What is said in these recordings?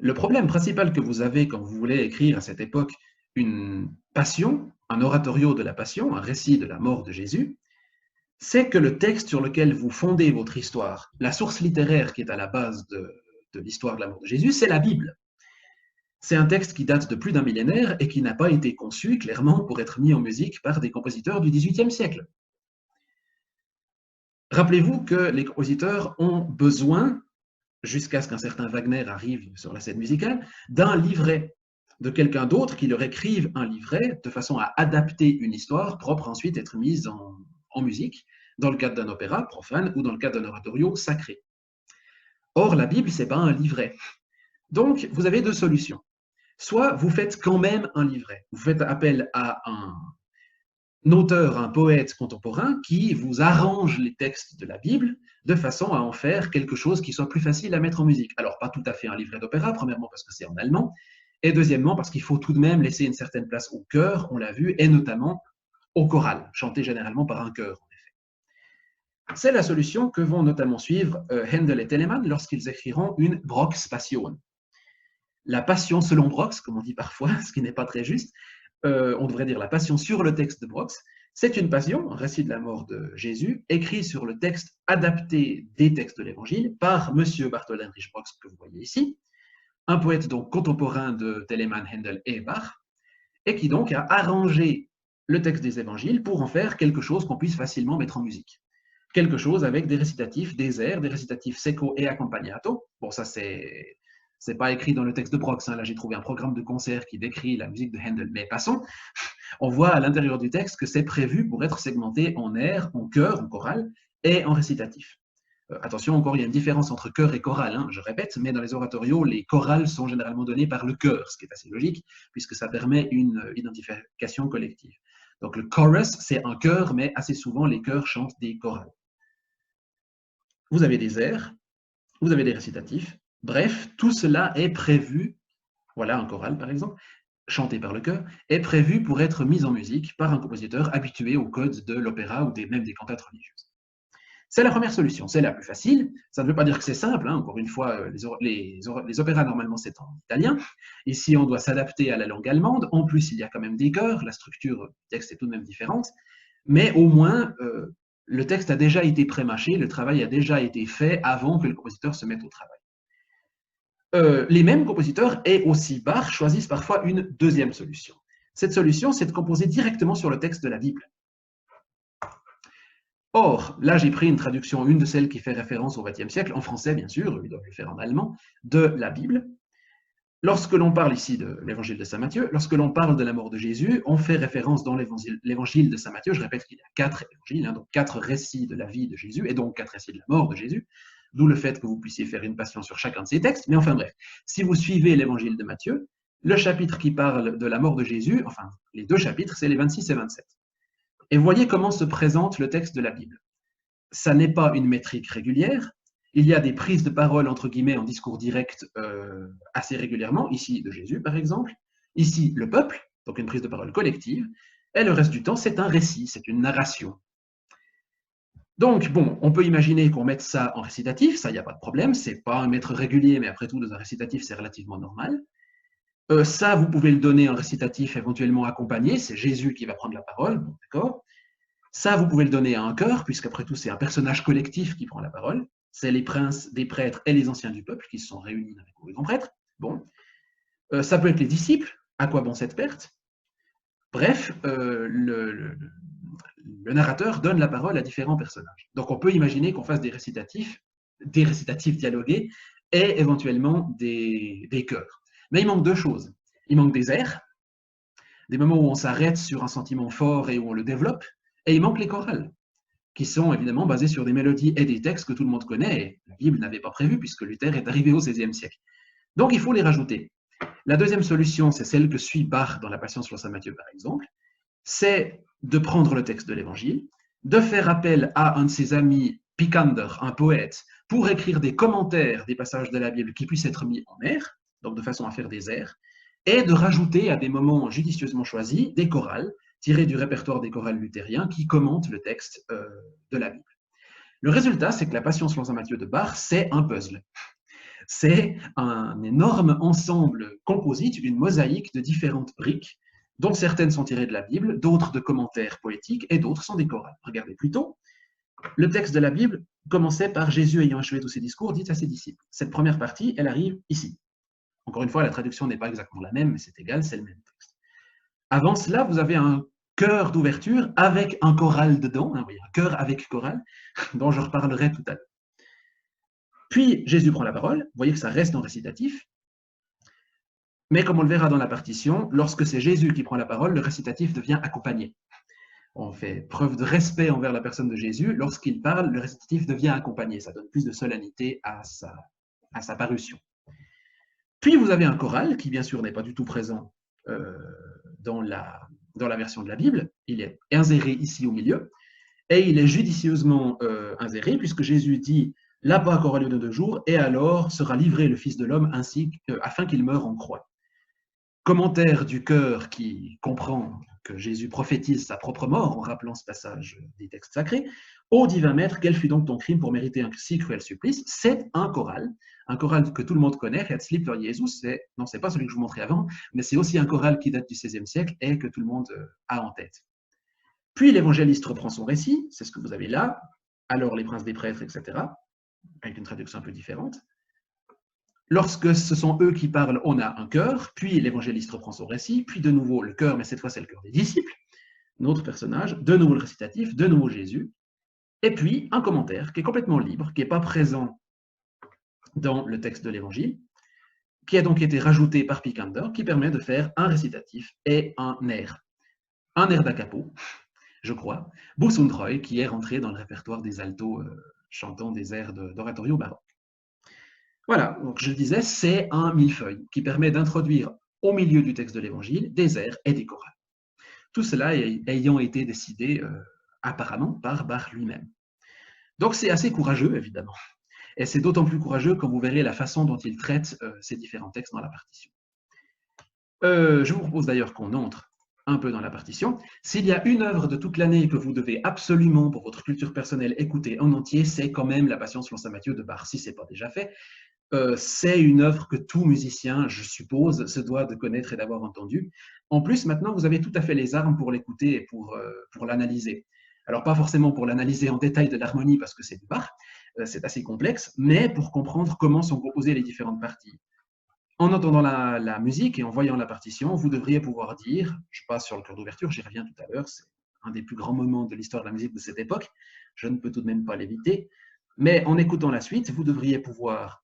Le problème principal que vous avez quand vous voulez écrire à cette époque une passion, un oratorio de la passion, un récit de la mort de Jésus, c'est que le texte sur lequel vous fondez votre histoire, la source littéraire qui est à la base de l'histoire de la mort de Jésus, c'est la Bible. C'est un texte qui date de plus d'un millénaire et qui n'a pas été conçu clairement pour être mis en musique par des compositeurs du XVIIIe siècle. Rappelez-vous que les compositeurs ont besoin, jusqu'à ce qu'un certain Wagner arrive sur la scène musicale, d'un livret, de quelqu'un d'autre qui leur écrive un livret de façon à adapter une histoire propre à ensuite être mise en musique, dans le cadre d'un opéra profane ou dans le cadre d'un oratorio sacré. Or, la Bible, ce n'est pas un livret. Donc, vous avez deux solutions. Soit vous faites quand même un livret, vous faites appel à un auteur, un poète contemporain qui vous arrange les textes de la Bible de façon à en faire quelque chose qui soit plus facile à mettre en musique. Alors, pas tout à fait un livret d'opéra, premièrement parce que c'est en allemand, et deuxièmement parce qu'il faut tout de même laisser une certaine place au chœur, on l'a vu, et notamment au choral, chanté généralement par un chœur, en effet. C'est la solution que vont notamment suivre Handel et Telemann lorsqu'ils écriront une Brock's Passion. La passion selon Brock's, comme on dit parfois, ce qui n'est pas très juste, on devrait dire la passion sur le texte de Brock's. C'est une passion, un récit de la mort de Jésus, écrit sur le texte adapté des textes de l'Évangile par M. Barthold Heinrich Brock's, que vous voyez ici, un poète donc contemporain de Telemann, Handel et Bach, et qui donc a arrangé le texte des Évangiles pour en faire quelque chose qu'on puisse facilement mettre en musique. Quelque chose avec des récitatifs, des airs, des récitatifs secco et accompagnato. Bon, ça c'est pas écrit dans le texte de Brock's, hein. Là j'ai trouvé un programme de concert qui décrit la musique de Handel, mais passons. On voit à l'intérieur du texte que c'est prévu pour être segmenté en airs, en chœur, en chorale et en récitatif. Attention, encore, il y a une différence entre chœur et chorale, hein, je répète, mais dans les oratorios, les chorales sont généralement données par le chœur, ce qui est assez logique, puisque ça permet une identification collective. Donc le chorus, c'est un chœur, mais assez souvent, les chœurs chantent des chorales. Vous avez des airs, vous avez des récitatifs, bref, tout cela est prévu, voilà un choral par exemple, chanté par le chœur, est prévu pour être mis en musique par un compositeur habitué aux codes de l'opéra ou même des cantates religieuses. C'est la première solution, c'est la plus facile. Ça ne veut pas dire que c'est simple, hein. Encore une fois, les opéras, normalement, c'est en italien. Ici, on doit s'adapter à la langue allemande. En plus, il y a quand même des chœurs, la structure du texte est tout de même différente. Mais au moins, le texte a déjà été prémâché, le travail a déjà été fait avant que le compositeur se mette au travail. Les mêmes compositeurs, et aussi Bach, choisissent parfois une deuxième solution. Cette solution, c'est de composer directement sur le texte de la Bible. Or, là, j'ai pris une traduction, une de celles qui fait référence au XXe siècle, en français, bien sûr, ils doivent le faire en allemand, de la Bible. Lorsque l'on parle ici de l'évangile de Saint Matthieu, lorsque l'on parle de la mort de Jésus, on fait référence dans l'évangile de Saint Matthieu, je répète qu'il y a 4 évangiles, hein, donc 4 récits de la vie de Jésus, et donc 4 récits de la mort de Jésus, d'où le fait que vous puissiez faire une passion sur chacun de ces textes, mais enfin bref, si vous suivez l'évangile de Matthieu, le chapitre qui parle de la mort de Jésus, enfin, les 2 chapitres, c'est les 26 et 27. Et voyez comment se présente le texte de la Bible. Ça n'est pas une métrique régulière. Il y a des prises de parole, entre guillemets, en discours direct assez régulièrement, ici de Jésus, par exemple. Ici, le peuple, donc une prise de parole collective. Et le reste du temps, c'est un récit, c'est une narration. Donc, bon, on peut imaginer qu'on mette ça en récitatif, ça, il n'y a pas de problème. C'est pas un maître régulier, mais après tout, dans un récitatif, c'est relativement normal. Ça, vous pouvez le donner en récitatif éventuellement accompagné, c'est Jésus qui va prendre la parole, bon, d'accord. Ça, vous pouvez le donner à un chœur, puisqu'après tout, c'est un personnage collectif qui prend la parole. C'est les princes, des prêtres et les anciens du peuple qui se sont réunis dans les grands prêtres. Bon. Ça peut être les disciples. À quoi bon cette perte? Bref, le narrateur donne la parole à différents personnages. Donc, on peut imaginer qu'on fasse des récitatifs dialogués et éventuellement des chœurs. Mais il manque 2 choses. Il manque des airs, des moments où on s'arrête sur un sentiment fort et où on le développe, et il manque les chorales, qui sont évidemment basés sur des mélodies et des textes que tout le monde connaît, et la Bible n'avait pas prévu, puisque Luther est arrivé au XVIe siècle. Donc il faut les rajouter. La deuxième solution, c'est celle que suit Bach dans la Passion sur Saint Matthieu, par exemple, c'est de prendre le texte de l'Évangile, de faire appel à un de ses amis, Picander, un poète, pour écrire des commentaires des passages de la Bible qui puissent être mis en air, donc de façon à faire des airs, et de rajouter à des moments judicieusement choisis des chorales, tirées du répertoire des chorales luthériens qui commentent le texte de la Bible. Le résultat, c'est que la Passion selon Saint Matthieu de Bach, c'est un puzzle. C'est un énorme ensemble composite, une mosaïque de différentes briques, dont certaines sont tirées de la Bible, d'autres de commentaires poétiques et d'autres sont des chorales. Regardez plutôt, le texte de la Bible commençait par Jésus ayant achevé tous ses discours, dit à ses disciples. Cette première partie, elle arrive ici. Encore une fois, la traduction n'est pas exactement la même, mais c'est égal, c'est le même texte. Avant cela, vous avez un chœur d'ouverture avec un choral dedans, un chœur avec chorale, dont je reparlerai tout à l'heure. Puis Jésus prend la parole, vous voyez que ça reste en récitatif, mais comme on le verra dans la partition, lorsque c'est Jésus qui prend la parole, le récitatif devient accompagné. On fait preuve de respect envers la personne de Jésus. Lorsqu'il parle, le récitatif devient accompagné. Ça donne plus de solennité à sa parution. Puis vous avez un choral qui, bien sûr, n'est pas du tout présent dans la version de la Bible. Il est inséré ici au milieu. Et il est judicieusement inséré, puisque Jésus dit « La Pâque aura lieu de 2 jours, et alors sera livré le Fils de l'homme afin qu'il meure en croix. » Commentaire du chœur qui comprend que Jésus prophétise sa propre mort en rappelant ce passage des textes sacrés. « Ô divin maître, quel fut donc ton crime pour mériter un si cruel supplice ?» C'est un choral que tout le monde connaît, Herzlieb Jesus, non, c'est pas celui que je vous montrais avant, mais c'est aussi un choral qui date du XVIe siècle et que tout le monde a en tête. Puis l'évangéliste reprend son récit, c'est ce que vous avez là, alors les princes des prêtres, etc., avec une traduction un peu différente. Lorsque ce sont eux qui parlent, on a un chœur, puis l'évangéliste reprend son récit, puis de nouveau le chœur, mais cette fois c'est le chœur des disciples, notre personnage, de nouveau le récitatif, de nouveau Jésus, et puis un commentaire qui est complètement libre, qui n'est pas présent dans le texte de l'évangile, qui a donc été rajouté par Picander, qui permet de faire un récitatif et un air da capo, je crois, Bus und Treu, qui est rentré dans le répertoire des altos chantant des airs d'oratorio baroque. Voilà, donc je le disais, c'est un millefeuille qui permet d'introduire au milieu du texte de l'Évangile des airs et des chorales. Tout cela ayant été décidé apparemment par Bach lui-même. Donc c'est assez courageux, évidemment. Et c'est d'autant plus courageux quand vous verrez la façon dont il traite ces différents textes dans la partition. Je vous propose d'ailleurs qu'on entre un peu dans la partition. S'il y a une œuvre de toute l'année que vous devez absolument, pour votre culture personnelle, écouter en entier, c'est quand même la Passion selon saint Matthieu de Bach, si ce n'est pas déjà fait. C'est une œuvre que tout musicien, je suppose, se doit de connaître et d'avoir entendue. En plus, maintenant, vous avez tout à fait les armes pour l'écouter et pour l'analyser. Alors, pas forcément pour l'analyser en détail de l'harmonie, parce que c'est du Bach, c'est assez complexe, mais pour comprendre comment sont composées les différentes parties. En entendant la musique et en voyant la partition, vous devriez pouvoir dire, je passe sur le chœur d'ouverture, j'y reviens tout à l'heure, c'est un des plus grands moments de l'histoire de la musique de cette époque, je ne peux tout de même pas l'éviter, mais en écoutant la suite, vous devriez pouvoir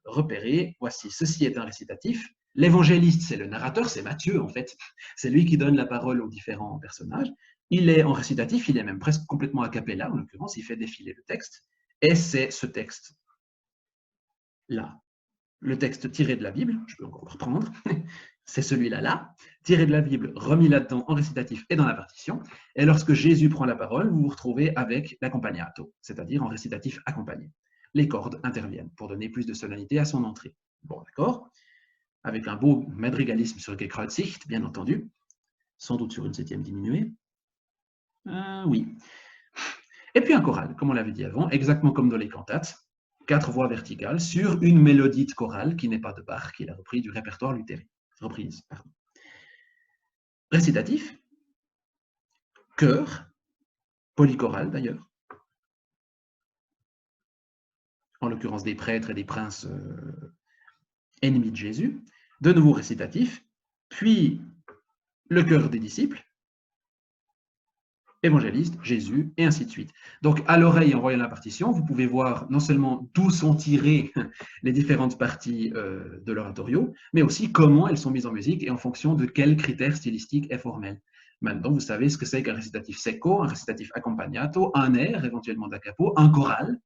repérer, voici, ceci est un récitatif, l'évangéliste c'est le narrateur, c'est Matthieu en fait, c'est lui qui donne la parole aux différents personnages, il est en récitatif, il est même presque complètement a cappella en l'occurrence, il fait défiler le texte, et c'est ce texte-là. Le texte tiré de la Bible, je peux encore le reprendre, c'est celui-là, tiré de la Bible, remis là-dedans en récitatif et dans la partition. Et lorsque Jésus prend la parole, vous vous retrouvez avec l'accompagnato, c'est-à-dire en récitatif accompagné. Les cordes interviennent pour donner plus de solennité à son entrée. Bon, d'accord. Avec un beau madrigalisme sur Gekreuzigt, bien entendu, sans doute sur une septième diminuée. Oui. Et puis un choral, comme on l'avait dit avant, exactement comme dans les cantates, 4 voix verticales sur une mélodie de chorale qui n'est pas de Bach, qu'il a repris du répertoire luthérien. Reprise, pardon. Récitatif, chœur, polychoral d'ailleurs, en l'occurrence des prêtres et des princes ennemis de Jésus, de nouveau récitatif, puis le chœur des disciples, évangéliste, Jésus, et ainsi de suite. Donc, à l'oreille, en voyant la partition, vous pouvez voir non seulement d'où sont tirées les différentes parties de l'oratorio, mais aussi comment elles sont mises en musique et en fonction de quels critères stylistiques et formels. Maintenant, vous savez ce que c'est qu'un récitatif secco, un récitatif accompagnato, un air, éventuellement da capo, un choral,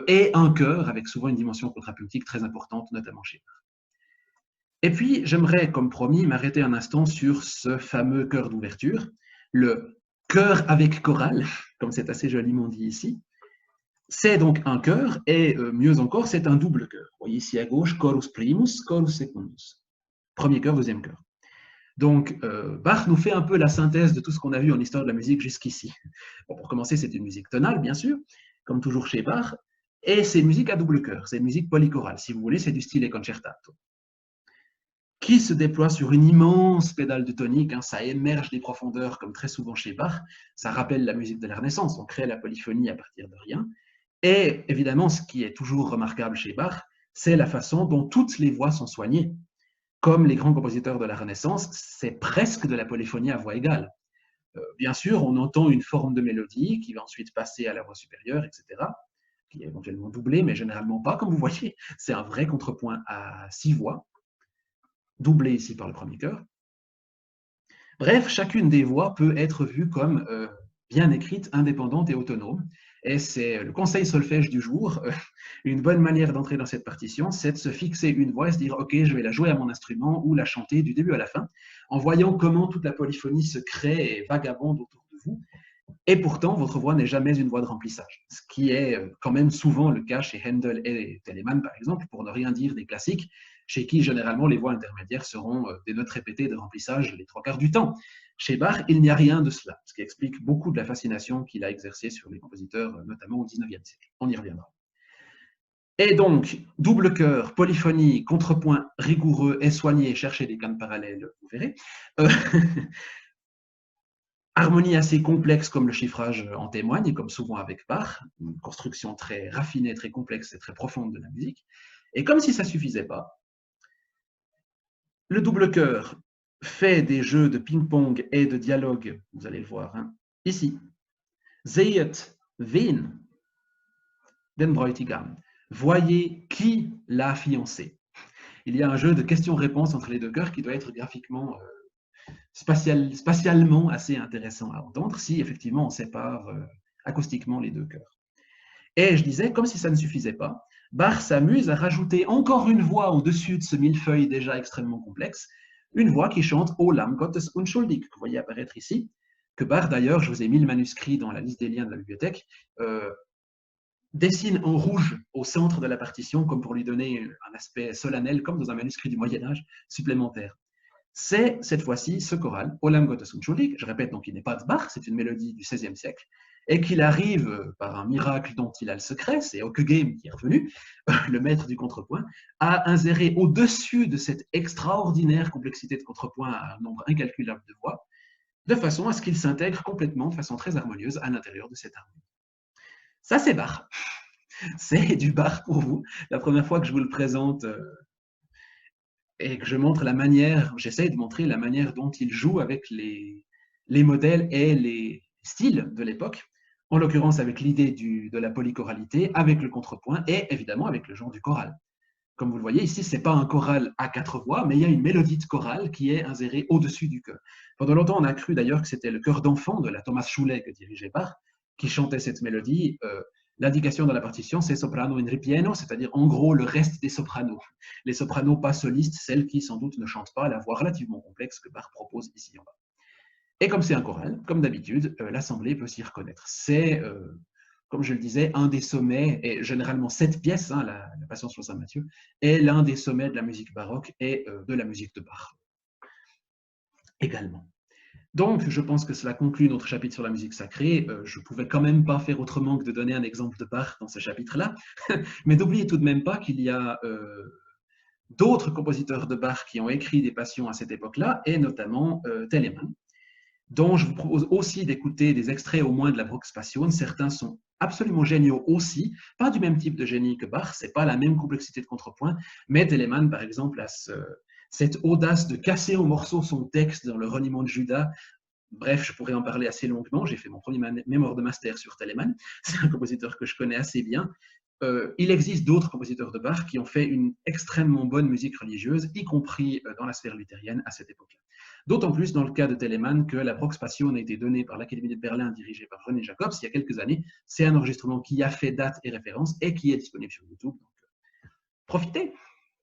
et un chœur, avec souvent une dimension contrapuntique très importante, notamment chez Bach. Et puis, j'aimerais, comme promis, m'arrêter un instant sur ce fameux chœur d'ouverture, le chœur avec chorale, comme c'est assez joliment dit ici. C'est donc un chœur, et mieux encore, c'est un double chœur. Vous voyez ici à gauche, chorus primus, chorus secundus. Premier chœur, deuxième chœur. Donc, Bach nous fait un peu la synthèse de tout ce qu'on a vu en histoire de la musique jusqu'ici. Bon, pour commencer, c'est une musique tonale, bien sûr, comme toujours chez Bach, Et c'est une musique à double chœur, c'est une musique polychorale. Si vous voulez, c'est du stile concertato, qui se déploie sur une immense pédale de tonique. Hein, ça émerge des profondeurs, comme très souvent chez Bach. Ça rappelle la musique de la Renaissance. On crée la polyphonie à partir de rien. Et évidemment, ce qui est toujours remarquable chez Bach, c'est la façon dont toutes les voix sont soignées. Comme les grands compositeurs de la Renaissance, c'est presque de la polyphonie à voix égale. Bien sûr, on entend une forme de mélodie qui va ensuite passer à la voix supérieure, etc., qui est éventuellement doublée, mais généralement pas, comme vous voyez. C'est un vrai contrepoint à 6 voix, doublé ici par le premier chœur. Bref, chacune des voix peut être vue comme bien écrite, indépendante et autonome. Et c'est le conseil solfège du jour. Une bonne manière d'entrer dans cette partition, c'est de se fixer une voix et se dire « Ok, je vais la jouer à mon instrument ou la chanter du début à la fin », en voyant comment toute la polyphonie se crée et vagabonde autour de vous. Et pourtant, votre voix n'est jamais une voix de remplissage, ce qui est quand même souvent le cas chez Handel et Telemann, par exemple, pour ne rien dire des classiques, chez qui généralement les voix intermédiaires seront des notes répétées de remplissage les 3/4 du temps. Chez Bach, il n'y a rien de cela, ce qui explique beaucoup de la fascination qu'il a exercée sur les compositeurs, notamment au XIXe siècle. On y reviendra. Et donc, double chœur, polyphonie, contrepoint rigoureux et soigné, cherchez des cannes parallèles, vous verrez. Harmonie assez complexe comme le chiffrage en témoigne, et comme souvent avec Bach, une construction très raffinée, très complexe et très profonde de la musique. Et comme si ça ne suffisait pas, le double chœur fait des jeux de ping-pong et de dialogue, vous allez le voir, hein, ici. Sehet wen den Bräutigam. Voyez qui l'a fiancé. Il y a un jeu de questions-réponses entre les deux chœurs qui doit être graphiquement spatialement assez intéressant à entendre si effectivement on sépare acoustiquement les deux chœurs. Et je disais, comme si ça ne suffisait pas, Bach s'amuse à rajouter encore une voix au-dessus de ce millefeuille déjà extrêmement complexe, une voix qui chante O Lamm Gottes unschuldig, que vous voyez apparaître ici, que Bach d'ailleurs, je vous ai mis le manuscrit dans la liste des liens de la bibliothèque, dessine en rouge au centre de la partition comme pour lui donner un aspect solennel, comme dans un manuscrit du Moyen-Âge supplémentaire. C'est cette fois-ci ce choral, O Lamm Gottes unschuldig, je répète, donc il n'est pas de Bach, c'est une mélodie du XVIe siècle, et qu'il arrive par un miracle dont il a le secret, c'est Ockeghem qui est revenu, le maître du contrepoint, à insérer au-dessus de cette extraordinaire complexité de contrepoint à un nombre incalculable de voix, de façon à ce qu'il s'intègre complètement de façon très harmonieuse à l'intérieur de cette harmonie. Ça, c'est Bach. C'est du Bach pour vous. La première fois que je vous le présente et que je montre la manière, j'essaie de montrer la manière dont il joue avec les modèles et les styles de l'époque, en l'occurrence avec l'idée de la polychoralité, avec le contrepoint et évidemment avec le genre du choral. Comme vous le voyez ici, ce n'est pas un choral à 4 voix, mais il y a une mélodie de chorale qui est insérée au-dessus du chœur. Pendant longtemps, on a cru d'ailleurs que c'était le chœur d'enfant de la Thomas Schuller que dirigeait Bach, qui chantait cette mélodie. L'indication dans la partition, c'est soprano in ripieno, c'est-à-dire en gros le reste des sopranos. Les sopranos pas solistes, celles qui sans doute ne chantent pas la voix relativement complexe que Bach propose ici en bas. Et comme c'est un choral, comme d'habitude, l'assemblée peut s'y reconnaître. C'est, comme je le disais, un des sommets, et généralement cette pièce, hein, la Passion sur Saint Matthieu, est l'un des sommets de la musique baroque et de la musique de Bach également. Donc, je pense que cela conclut notre chapitre sur la musique sacrée. Je ne pouvais quand même pas faire autrement que de donner un exemple de Bach dans ce chapitre-là. Mais n'oubliez tout de même pas qu'il y a d'autres compositeurs de Bach qui ont écrit des passions à cette époque-là, et notamment Telemann, dont je vous propose aussi d'écouter des extraits au moins de la Vox Passion. Certains sont absolument géniaux aussi, pas du même type de génie que Bach, c'est pas la même complexité de contrepoint, mais Telemann, par exemple, a cette audace de casser en morceaux son texte dans le Reniement de Judas. Bref, je pourrais en parler assez longuement. J'ai fait mon premier mémoire de master sur Telemann. C'est un compositeur que je connais assez bien. Il existe d'autres compositeurs de Bach qui ont fait une extrêmement bonne musique religieuse, y compris dans la sphère luthérienne à cette époque-là. D'autant plus dans le cas de Telemann que la Vox Passion a été donnée par l'Académie de Berlin dirigée par René Jacobs il y a quelques années. C'est un enregistrement qui a fait date et référence et qui est disponible sur YouTube. Donc, profitez!